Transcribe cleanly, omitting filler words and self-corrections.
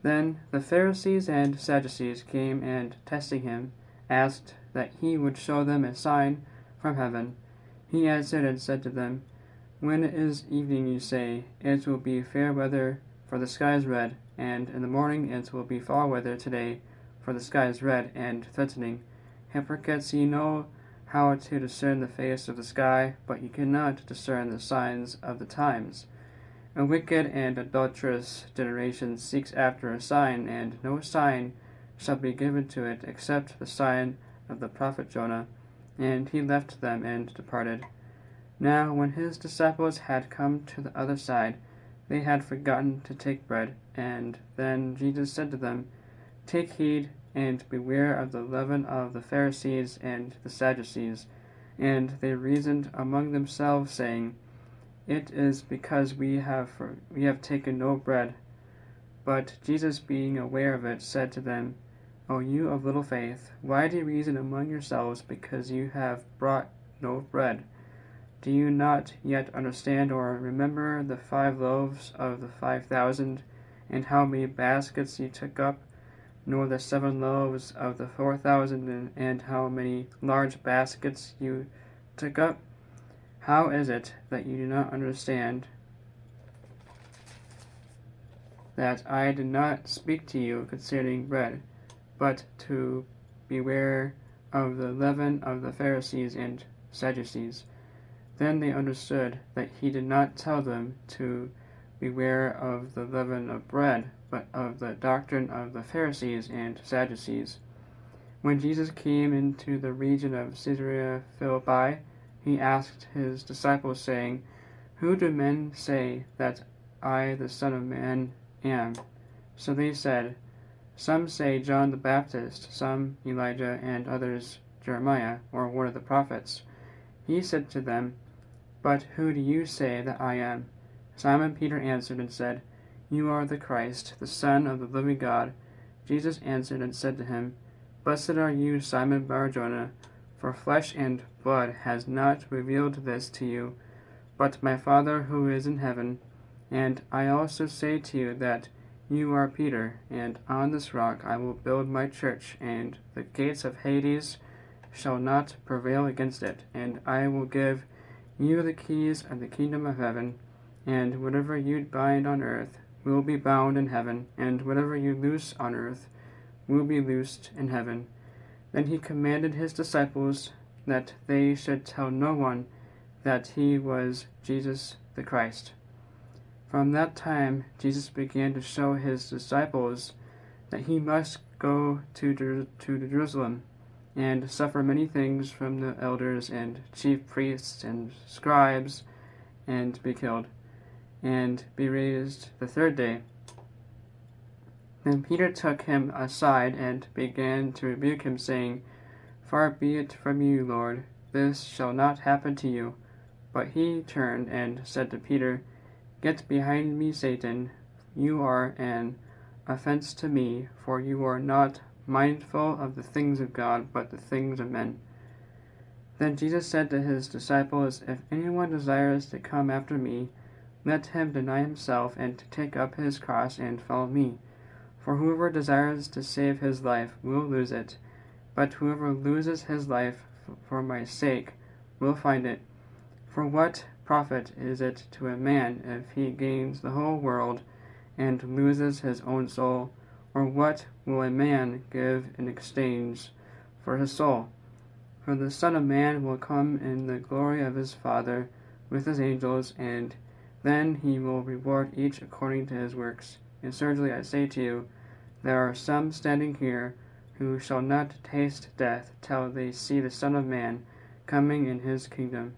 Then the Pharisees and Sadducees came and, testing him, asked that he would show them a sign from heaven. He answered and said to them, When it is evening, you say, It will be fair weather, for the sky is red, and in the morning it will be foul weather today, for the sky is red and threatening. Hypocrites, ye know how to discern the face of the sky, but ye cannot discern the signs of the times. A wicked and adulterous generation seeks after a sign, and no sign shall be given to it except the sign of the prophet Jonah. And he left them and departed. Now when his disciples had come to the other side, they had forgotten to take bread. And then Jesus said to them, Take heed and beware of the leaven of the Pharisees and the Sadducees. And they reasoned among themselves, saying, It is because we have taken no bread. But Jesus, being aware of it, said to them, O you of little faith, why do you reason among yourselves, because you have brought no bread? Do you not yet understand or remember the 5 loaves of the 5,000, and how many baskets you took up, nor the 7 loaves of the 4,000, and how many large baskets you took up? How is it that you do not understand that I did not speak to you concerning bread, but to beware of the leaven of the Pharisees and Sadducees? Then they understood that he did not tell them to beware of the leaven of bread, but of the doctrine of the Pharisees and Sadducees. When Jesus came into the region of Caesarea Philippi, he asked his disciples, saying, Who do men say that I, the Son of Man, am? So they said, Some say John the Baptist, some Elijah, and others Jeremiah, or one of the prophets. He said to them, But who do you say that I am? Simon Peter answered and said, You are the Christ, the Son of the living God. Jesus answered and said to him, Blessed are you, Simon Bar-Jonah, for flesh and blood has not revealed this to you, but my Father who is in heaven. And I also say to you that you are Peter, and on this rock I will build my church, and the gates of Hades shall not prevail against it. And I will give you the keys of the kingdom of heaven, and whatever you bind on earth will be bound in heaven, and whatever you loose on earth will be loosed in heaven. Then he commanded his disciples that they should tell no one that he was Jesus the Christ. From that time Jesus began to show his disciples that he must go to Jerusalem and suffer many things from the elders and chief priests and scribes, and be killed, and be raised the 3rd day. Then Peter took him aside and began to rebuke him, saying, Far be it from you, Lord, this shall not happen to you. But he turned and said to Peter, Get behind me, Satan, you are an offense to me, for you are not mindful of the things of God, but the things of men. Then Jesus said to his disciples, If anyone desires to come after me, let him deny himself and take up his cross and follow me. For whoever desires to save his life will lose it, but whoever loses his life for my sake will find it. For what profit is it to a man if he gains the whole world and loses his own soul? Or what will a man give in exchange for his soul? For the Son of Man will come in the glory of his Father with his angels, and then he will reward each according to his works. And certainly I say to you, there are some standing here who shall not taste death till they see the Son of Man coming in his kingdom.